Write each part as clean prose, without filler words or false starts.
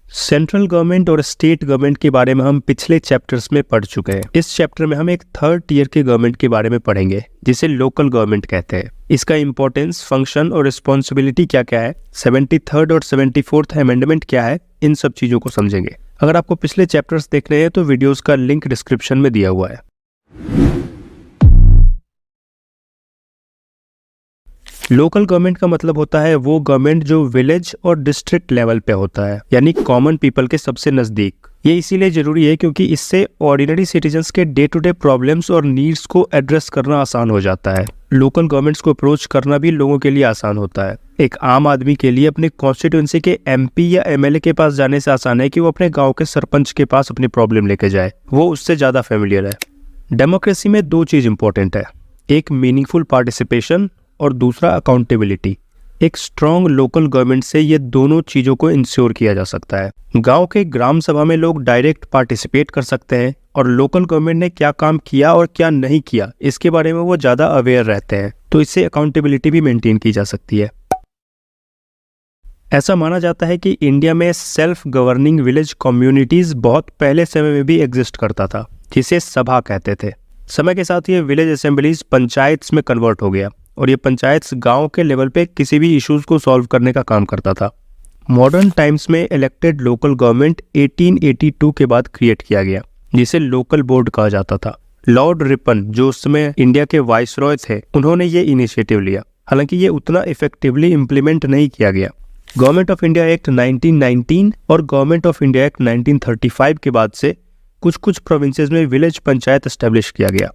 Central government और state government के बारे में हम पिछले चैप्टर्स में पढ़ चुके हैं। इस चैप्टर में हम एक थर्ड टियर के गवर्नमेंट के बारे में पढ़ेंगे जिसे लोकल गवर्नमेंट कहते हैं। इसका इंपॉर्टेंस, फंक्शन और रिस्पॉन्सिबिलिटी क्या क्या है, 73rd और 74th अमेंडमेंट क्या है, इन सब चीजों को समझेंगे। अगर आपको पिछले चैप्टर्स देखने हैं तो वीडियोस का लिंक डिस्क्रिप्शन में दिया हुआ है। लोकल गवर्नमेंट का मतलब होता है वो गवर्नमेंट जो विलेज और डिस्ट्रिक्ट लेवल पे होता है, यानी कॉमन पीपल के सबसे नजदीक। ये इसीलिए जरूरी है क्योंकि इससे ऑर्डिनरी सिटीजन्स के डे टू डे प्रॉब्लम्स और नीड्स को एड्रेस करना आसान हो जाता है। लोकल गवर्नमेंट्स को अप्रोच करना भी लोगों के लिए आसान होता है। एक आम आदमी के लिए अपने कॉन्स्टिट्यूएंसी के एमपी या एमएलए के पास जाने से आसान है कि वो अपने गाँव के सरपंच के पास अपनी प्रॉब्लम लेके जाए, वो उससे ज्यादा फेमिलियर है। डेमोक्रेसी में दो चीज इंपॉर्टेंट है, एक मीनिंगफुल पार्टिसिपेशन और दूसरा अकाउंटेबिलिटी। एक स्ट्रॉन्ग लोकल गवर्नमेंट से ये दोनों चीजों को इंश्योर किया जा सकता है। गांव के ग्राम सभा में लोग डायरेक्ट पार्टिसिपेट कर सकते हैं और लोकल गवर्नमेंट ने क्या काम किया और क्या नहीं किया इसके बारे में वो ज्यादा अवेयर रहते हैं, तो इससे अकाउंटेबिलिटी भी मेंटेन की जा सकती है। ऐसा माना जाता है कि इंडिया में सेल्फ गवर्निंग विलेज कम्युनिटीज बहुत पहले समय में भी एग्जिस्ट करता था, जिसे सभा कहते थे। समय के साथ ये विलेज असेंबलीज पंचायत्स में कन्वर्ट हो गया और ये पंचायत्स गांव के लेवल पे किसी भी इश्यूज को सॉल्व करने का काम करता था। मॉडर्न टाइम्स में इलेक्टेड लोकल गवर्नमेंट 1882 के बाद क्रिएट किया गया, जिसे लोकल बोर्ड कहा जाता था। लॉर्ड रिपन, जो उस समय इंडिया के वाइसरॉय थे, उन्होंने ये इनिशिएटिव लिया। हालांकि ये उतना इफेक्टिवली इम्प्लीमेंट नहीं किया गया। गवर्नमेंट ऑफ इंडिया एक्ट 1919 और गवर्नमेंट ऑफ इंडिया एक्ट 1935 के बाद से कुछ कुछ प्रोविंसेस में विलेज पंचायत एस्टेब्लिश किया गया।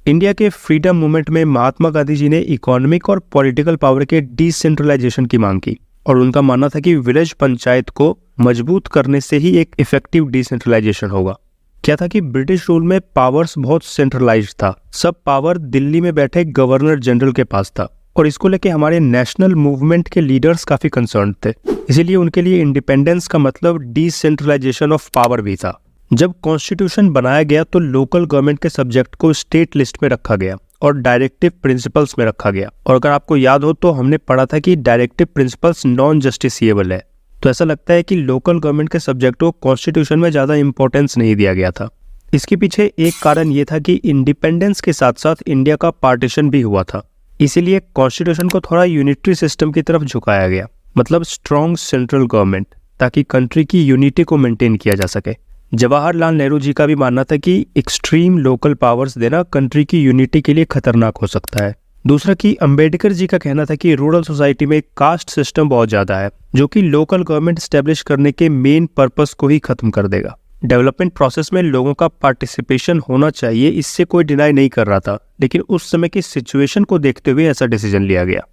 इंडिया के फ्रीडम मूवमेंट में महात्मा गांधी जी ने इकोनॉमिक और पॉलिटिकल पावर के डिसेंट्रलाइजेशन की मांग की और उनका मानना था कि विलेज पंचायत को मजबूत करने से ही एक इफेक्टिव डिसेंट्रलाइजेशन होगा। क्या था कि ब्रिटिश रूल में पावर्स बहुत सेंट्रलाइज्ड था, सब पावर दिल्ली में बैठे गवर्नर जनरल के पास था और इसको लेके हमारे नेशनल मूवमेंट के लीडर्स काफी कंसर्न थे। इसीलिए उनके लिए इंडिपेंडेंस का मतलब डिसेंट्रलाइजेशन ऑफ पावर भी था। जब कॉन्स्टिट्यूशन बनाया गया तो लोकल गवर्नमेंट के सब्जेक्ट को स्टेट लिस्ट में रखा गया और डायरेक्टिव प्रिंसिपल्स में रखा गया। और अगर आपको याद हो तो हमने पढ़ा था कि डायरेक्टिव प्रिंसिपल्स नॉन जस्टिसिएबल है। तो ऐसा लगता है कि लोकल गवर्नमेंट के सब्जेक्ट को कॉन्स्टिट्यूशन में ज्यादा इंपॉर्टेंस नहीं दिया गया था। इसके पीछे एक कारण ये था कि इंडिपेंडेंस के साथ साथ इंडिया का पार्टीशन भी हुआ था, इसीलिए कॉन्स्टिट्यूशन को थोड़ा यूनिटरी सिस्टम की तरफ झुकाया गया, मतलब स्ट्रॉन्ग सेंट्रल गवर्नमेंट, ताकि कंट्री की यूनिटी को मेंटेन किया जा सके। जवाहरलाल नेहरू जी का भी मानना था कि एक्सट्रीम लोकल पावर्स देना कंट्री की यूनिटी के लिए खतरनाक हो सकता है। दूसरा कि अंबेडकर जी का कहना था कि रूरल सोसाइटी में कास्ट सिस्टम बहुत ज्यादा है, जो कि लोकल गवर्नमेंट स्टैब्लिश करने के मेन पर्पस को ही खत्म कर देगा। डेवलपमेंट प्रोसेस में लोगों का पार्टिसिपेशन होना चाहिए, इससे कोई डिनाई नहीं कर रहा था, लेकिन उस समय की सिचुएशन को देखते हुए ऐसा डिसीजन लिया गया।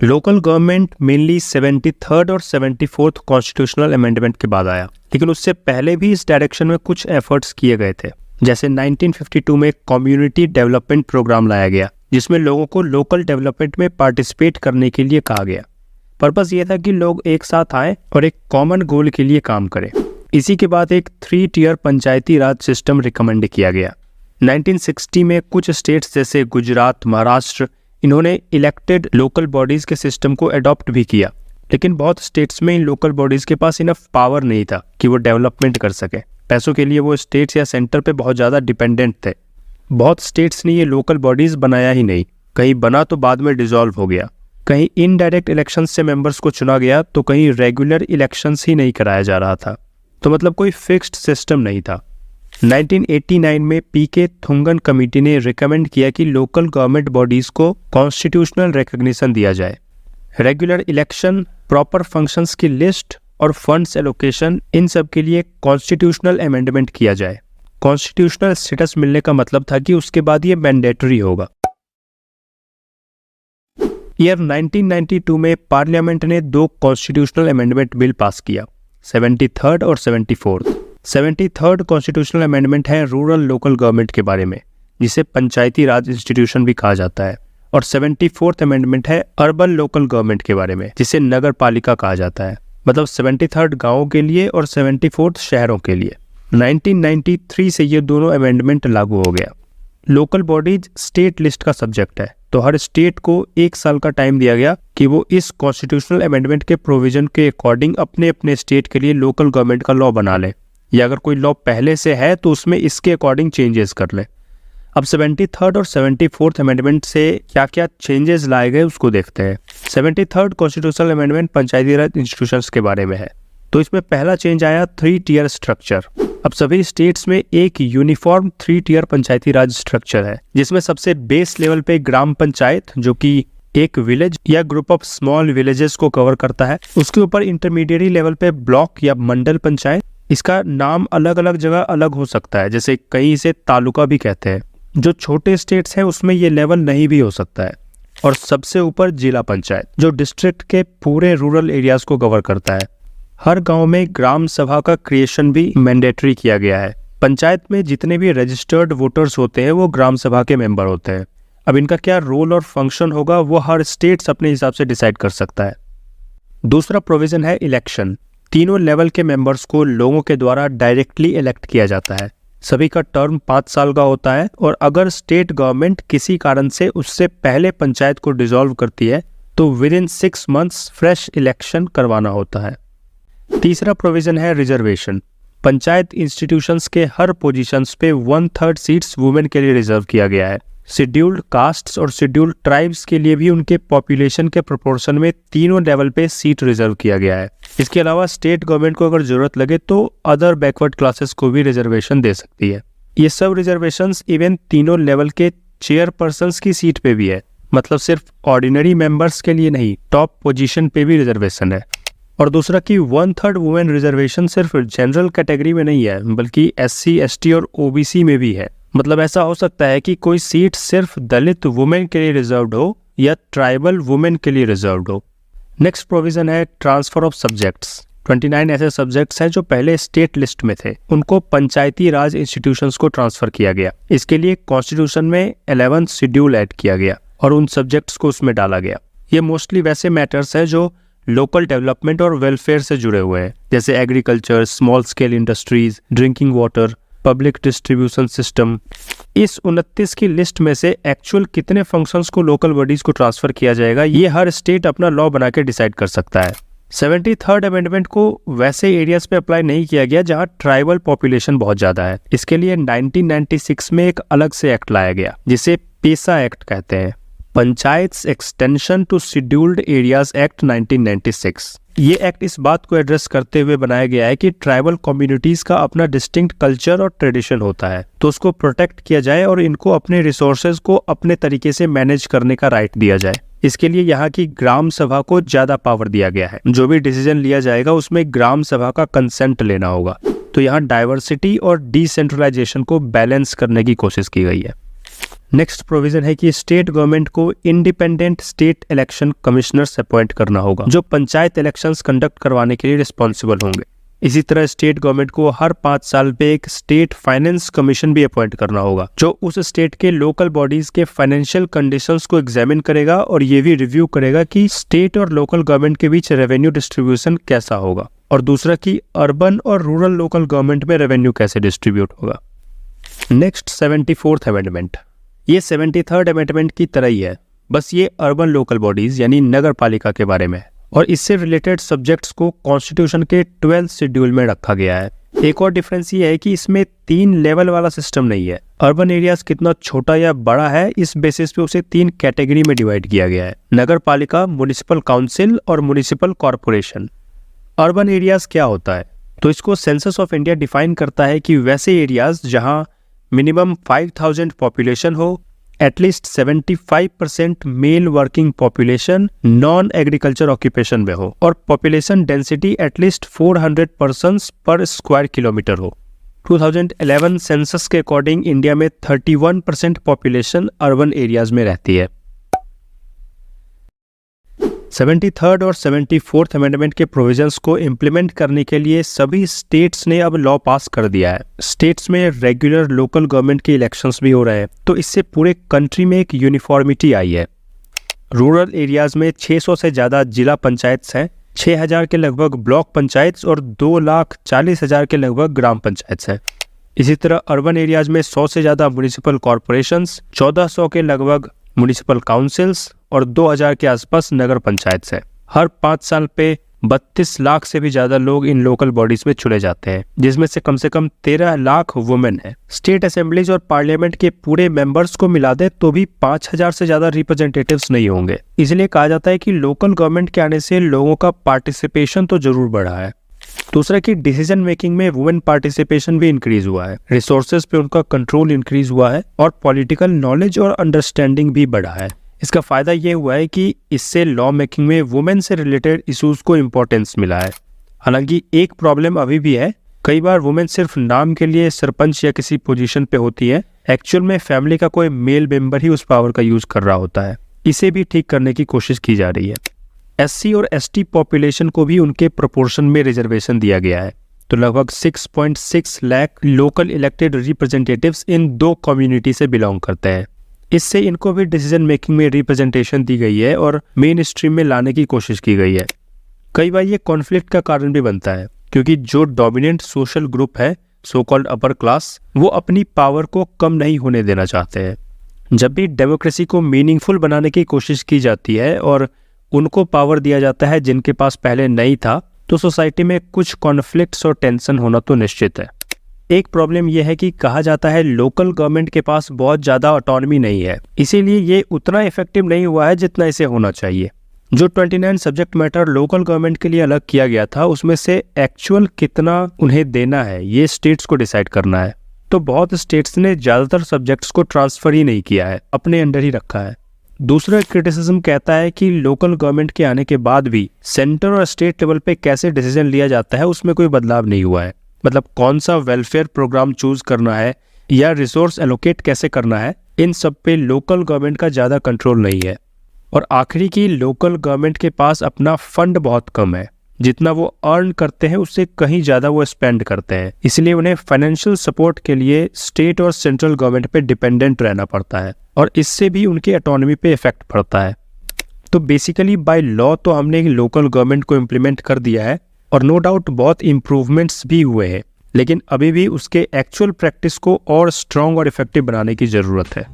लोकल गवर्नमेंट मेनली 73rd और 74th कॉन्स्टिट्यूशनल अमेंडमेंट के बाद आया, लेकिन उससे पहले भी इस डायरेक्शन में कुछ एफर्ट्स किए गए थे। जैसे 1952 में कम्युनिटी डेवलपमेंट प्रोग्राम लाया गया, जिसमें लोगों को लोकल डेवलपमेंट में पार्टिसिपेट करने के लिए कहा गया। पर्पस ये था कि लोग एक साथ आए और एक कॉमन गोल के लिए काम करें। इसी के बाद एक 3 टियर पंचायती राज सिस्टम रिकमेंड किया गया। 1960 में कुछ स्टेट्स जैसे गुजरात, महाराष्ट्र, इन्होंने इलेक्टेड लोकल बॉडीज के सिस्टम को अडॉप्ट भी किया, लेकिन बहुत स्टेट्स में इन लोकल बॉडीज के पास इनफ पावर नहीं था कि वो डेवलपमेंट कर सके। पैसों के लिए वो स्टेट्स या सेंटर पे बहुत ज़्यादा डिपेंडेंट थे। बहुत स्टेट्स ने ये लोकल बॉडीज बनाया ही नहीं, कहीं बना तो बाद में डिसॉल्व हो गया, कहीं इनडायरेक्ट इलेक्शंस से मेंबर्स को चुना गया तो कहीं रेगुलर इलेक्शंस ही नहीं कराया जा रहा था। तो मतलब कोई फिक्स्ड सिस्टम नहीं था। 1989 में पीके थुंगन कमेटी ने रिकमेंड किया कि लोकल गवर्नमेंट बॉडीज को कॉन्स्टिट्यूशनल रिकॉग्निशन दिया जाए। रेगुलर इलेक्शन, प्रॉपर फंक्शंस की लिस्ट और फंड्स एलोकेशन, इन सब के लिए कॉन्स्टिट्यूशनल अमेंडमेंट किया जाए। कॉन्स्टिट्यूशनल स्टेटस मिलने का मतलब था कि उसके बाद ये मैंडेटरी होगा। ईयर 1992 में पार्लियामेंट ने 2 कॉन्स्टिट्यूशनल अमेंडमेंट बिल पास किया, 73rd और 74th। 73rd कॉन्स्टिट्यूशनल अमेंडमेंट है रूरल लोकल गवर्नमेंट के बारे में, जिसे पंचायती राज इंस्टीट्यूशन भी कहा जाता है, और 74th अमेंडमेंट है अर्बन लोकल गवर्नमेंट के बारे में, जिसे नगर पालिका कहा जाता है। मतलब 73rd गाँवों के लिए और 74th शहरों के लिए। 1993 से ये दोनों अमेंडमेंट लागू हो गया। लोकल बॉडीज स्टेट लिस्ट का सब्जेक्ट है, तो हर स्टेट को 1 साल का टाइम दिया गया कि वो इस कॉन्स्टिट्यूशनल अमेंडमेंट के प्रोविजन के अकॉर्डिंग अपने अपने स्टेट के लिए लोकल गवर्नमेंट का लॉ बना ले, या अगर कोई लॉ पहले से है तो उसमें इसके अकॉर्डिंग चेंजेस कर ले। अब 73rd और 74th अमेंडमेंट से क्या क्या चेंजेस लाए गए उसको देखते हैं। 73rd कॉन्स्टिट्यूशनल अमेंडमेंट पंचायती राज इंस्टीट्यूशंस के बारे में है। तो इसमें पहला चेंज आया 3 टियर स्ट्रक्चर। अब सभी स्टेट्स में एक यूनिफॉर्म 3 टियर पंचायती राज स्ट्रक्चर है, जिसमें सबसे बेस लेवल पे ग्राम पंचायत, जो कि एक विलेज या ग्रुप ऑफ स्मॉल विलेजेस को कवर करता है। उसके ऊपर इंटरमीडिएट लेवल पे ब्लॉक या मंडल पंचायत, इसका नाम अलग अलग जगह अलग हो सकता है, जैसे कहीं इसे तालुका भी कहते हैं। जो छोटे स्टेट्स हैं उसमें ये लेवल नहीं भी हो सकता है। और सबसे ऊपर जिला पंचायत, जो डिस्ट्रिक्ट के पूरे रूरल एरियाज को कवर करता है। हर गांव में ग्राम सभा का क्रिएशन भी मैंडेटरी किया गया है। पंचायत में जितने भी रजिस्टर्ड वोटर्स होते हैं वो ग्राम सभा के मेंबर होते हैं। अब इनका क्या रोल और फंक्शन होगा वो हर स्टेट्स अपने हिसाब से डिसाइड कर सकता है। दूसरा प्रोविजन है इलेक्शन। तीनों लेवल के मेंबर्स को लोगों के द्वारा डायरेक्टली इलेक्ट किया जाता है। सभी का टर्म 5 साल का होता है, और अगर स्टेट गवर्नमेंट किसी कारण से उससे पहले पंचायत को डिसॉल्व करती है तो with in 6 months fresh election करवाना होता है। तीसरा प्रोविजन है रिजर्वेशन। पंचायत इंस्टीट्यूशंस के हर पोजीशंस पे 1/3 सीट्स वुमेन के लिए रिजर्व किया गया है। शेड्यूल्ड कास्ट्स और शेड्यूल्ड ट्राइब्स के लिए भी उनके पॉपुलेशन के प्रोपोर्शन में तीनों लेवल पे सीट रिजर्व किया गया है। इसके अलावा स्टेट गवर्नमेंट को अगर जरूरत लगे तो अदर बैकवर्ड क्लासेस को भी रिजर्वेशन दे सकती है। ये सब रिजर्वेशंस इवन तीनों लेवल के चेयरपर्सन्स की सीट पे भी है, मतलब सिर्फ ऑर्डिनरी मेंबर्स के लिए नहीं, टॉप पोजीशन पे भी रिजर्वेशन है। और दूसरा कि 1/3 वुमेन रिजर्वेशन सिर्फ जनरल कैटेगरी में नहीं है, बल्कि SC, ST और OBC में भी है। मतलब ऐसा हो सकता है कि कोई सीट सिर्फ दलित वुमेन के लिए रिजर्व्ड हो या ट्राइबल वुमेन के लिए रिजर्व्ड हो। नेक्स्ट प्रोविजन है ट्रांसफर ऑफ सब्जेक्ट्स। 29 ऐसे सब्जेक्ट्स हैं जो पहले स्टेट लिस्ट में थे, उनको पंचायती राज इंस्टीट्यूशंस को ट्रांसफर किया गया। इसके लिए कॉन्स्टिट्यूशन में 11th शेड्यूल ऐड किया गया और उन सब्जेक्ट्स को उसमें डाला गया। ये मोस्टली वैसे मैटर्स हैं जो लोकल डेवलपमेंट और वेलफेयर से जुड़े हुए हैं, जैसे agriculture, small scale industries, drinking water, public distribution system. इस 29 की लिस्ट में से एक्चुअल कितने फंक्शंस को लोकल बॉडीज को ट्रांसफर किया जाएगा ये हर स्टेट अपना लॉ बना के डिसाइड कर सकता है। 73rd अमेंडमेंट को वैसे एरियाज पे अप्लाई नहीं किया गया जहां ट्राइबल पॉपुलेशन बहुत ज्यादा है। इसके लिए 1996 में एक अलग से एक्ट लाया गया जिसे पेसा एक्ट कहते हैं, panchayat extension to scheduled areas act 1996। ये एक्ट इस बात को एड्रेस करते हुए बनाया गया है कि ट्राइबल कम्युनिटीज का अपना डिस्टिंक्ट कल्चर और ट्रेडिशन होता है, तो उसको प्रोटेक्ट किया जाए और इनको अपने रिसोर्सेज को अपने तरीके से मैनेज करने का राइट दिया जाए। इसके लिए यहाँ की ग्राम सभा को ज्यादा पावर दिया गया है। जो भी डिसीजन लिया जाएगा उसमें ग्राम सभा का कंसेंट लेना होगा। तो यहाँ डाइवर्सिटी और डिसेंट्रलाइजेशन को बैलेंस करने की कोशिश की गई है। नेक्स्ट प्रोविजन है कि स्टेट गवर्नमेंट को independent state election commissioners appoint करना होगा, जो पंचायत इलेक्शंस कंडक्ट करवाने के लिए रिस्पॉन्सिबल होंगे। इसी तरह स्टेट गवर्नमेंट को हर 5 साल पे एक स्टेट फाइनेंस कमीशन भी अपॉइंट करना होगा, जो उस स्टेट के लोकल बॉडीज के फाइनेंशियल कंडीशंस को एग्जामिन करेगा और ये भी रिव्यू करेगा कि स्टेट और लोकल गवर्नमेंट के बीच रेवेन्यू डिस्ट्रीब्यूशन कैसा होगा, और दूसरा कि अर्बन और रूरल लोकल गवर्नमेंट में रेवेन्यू कैसे डिस्ट्रीब्यूट होगा। Next 74th amendment. ये 73rd अमेंडमेंट की तरह ही है, बस ये अर्बन लोकल बॉडीज यानी नगर पालिका के बारे में है और इससे रिलेटेड सब्जेक्ट्स को कॉन्स्टिट्यूशन के 12th शेड्यूल में रखा गया है। एक और डिफरेंस ये है कि इसमें 3 लेवल वाला सिस्टम नहीं है। अर्बन एरियाज कितना छोटा या बड़ा है इस बेसिस पे उसे 3 कैटेगरी में डिवाइड किया गया है, नगर पालिका, म्युनिसिपल काउंसिल और म्युनिसिपल कॉर्पोरेशन। अर्बन एरियाज क्या होता है, तो इसको सेंसस ऑफ इंडिया डिफाइन करता है कि वैसे एरियाज जहां मिनिमम 5000 पॉपुलेशन हो, at least 75% mail working population non agriculture occupation में हो और पॉपुलेशन डेंसिटी एटलीस्ट 400 पर्सन्स पर स्क्वायर किलोमीटर हो। 2011 सेंसस के अकॉर्डिंग इंडिया में 31% पॉपुलेशन अर्बन एरियाज में रहती है। 73rd और 74th अमेंडमेंट के प्रोविजंस को इम्प्लीमेंट करने के लिए सभी स्टेट्स ने अब लॉ पास कर दिया है। स्टेट्स में रेगुलर लोकल गवर्नमेंट के इलेक्शंस भी हो रहे हैं, तो इससे पूरे कंट्री में एक यूनिफॉर्मिटी आई है। रूरल एरियाज में 600 से ज़्यादा जिला पंचायत हैं, 6000 के लगभग ब्लॉक पंचायत और 2,40,000 के लगभग ग्राम पंचायत हैं। इसी तरह अर्बन एरियाज में 100 से ज़्यादा म्युनिसिपल कॉरपोरेशंस, 1400 के लगभग म्युनिसिपल काउंसिल्स और 2000 के आसपास नगर पंचायत है। हर 5 साल पे 32 लाख से भी ज्यादा लोग इन लोकल बॉडीज में चुने जाते हैं, जिसमें से कम 13 लाख वुमेन है। स्टेट असेंबलीज और पार्लियामेंट के पूरे मेंबर्स को मिला दे तो भी 5000 से ज्यादा रिप्रेजेंटेटिव्स नहीं होंगे। इसलिए कहा जाता है कि लोकल गवर्नमेंट के आने से लोगों का पार्टिसिपेशन तो जरूर बढ़ा है। दूसरा कि डिसीजन मेकिंग में वुमेन पार्टिसिपेशन भी इंक्रीज हुआ है, रिसोर्सेज पे उनका कंट्रोल इंक्रीज हुआ है और पॉलिटिकल नॉलेज और अंडरस्टैंडिंग भी बढ़ा है। इसका फायदा ये हुआ है कि इससे लॉ मेकिंग में वुमेन से रिलेटेड इश्यूज को इम्पोर्टेंस मिला है। हालांकि एक प्रॉब्लम अभी भी है, कई बार वुमेन सिर्फ नाम के लिए सरपंच या किसी पोजीशन पे होती है, एक्चुअल में फैमिली का कोई मेल मेंबर ही उस पावर का यूज कर रहा होता है। इसे भी ठीक करने की कोशिश की जा रही है। SC और ST पॉपुलेशन को भी उनके प्रोपोर्शन में रिजर्वेशन दिया गया है, तो लगभग 6.6 लाख लोकल इलेक्टेड रिप्रेजेंटेटिव्स इन 2 कम्युनिटी से बिलोंग करते हैं। इससे इनको भी डिसीजन मेकिंग में रिप्रेजेंटेशन दी गई है और मेन स्ट्रीम में लाने की कोशिश की गई है। कई बार ये कॉन्फ्लिक्ट का कारण भी बनता है, क्योंकि जो डोमिनेंट सोशल ग्रुप है, सो कॉल्ड अपर क्लास, वो अपनी पावर को कम नहीं होने देना चाहते हैं। जब भी डेमोक्रेसी को मीनिंगफुल बनाने की कोशिश की जाती है और उनको पावर दिया जाता है जिनके पास पहले नहीं था, तो सोसाइटी में कुछ कॉन्फ्लिक्ट्स और टेंशन होना तो निश्चित है। एक प्रॉब्लम यह है कि कहा जाता है लोकल गवर्नमेंट के पास बहुत ज़्यादा ऑटोनॉमी नहीं है, इसीलिए ये उतना इफेक्टिव नहीं हुआ है जितना इसे होना चाहिए। जो 29 सब्जेक्ट मैटर लोकल गवर्नमेंट के लिए अलग किया गया था, उसमें से एक्चुअल कितना उन्हें देना है ये स्टेट्स को डिसाइड करना है। तो बहुत स्टेट्स ने ज़्यादातर सब्जेक्ट्स को ट्रांसफर ही नहीं किया है, अपने अंडर ही रखा है। दूसरा क्रिटिसिज्म कहता है कि लोकल गवर्नमेंट के आने के बाद भी सेंटर और स्टेट लेवल पे कैसे डिसीजन लिया जाता है उसमें कोई बदलाव नहीं हुआ है। मतलब कौन सा वेलफेयर प्रोग्राम चूज करना है या रिसोर्स एलोकेट कैसे करना है, इन सब पे लोकल गवर्नमेंट का ज़्यादा कंट्रोल नहीं है। और आखिरी की लोकल गवर्नमेंट के पास अपना फंड बहुत कम है, जितना वो अर्न करते हैं उससे कहीं ज़्यादा वो स्पेंड करते हैं, इसलिए उन्हें फाइनेंशियल सपोर्ट के लिए स्टेट और सेंट्रल गवर्नमेंट पे डिपेंडेंट रहना पड़ता है और इससे भी उनकी ऑटोनॉमी पे इफेक्ट पड़ता है। तो बेसिकली बाय लॉ तो हमने लोकल गवर्नमेंट को इम्प्लीमेंट कर दिया है और नो डाउट बहुत इम्प्रूवमेंट्स भी हुए हैं, लेकिन अभी भी उसके एक्चुअल प्रैक्टिस को और स्ट्रॉन्ग और इफेक्टिव बनाने की ज़रूरत है।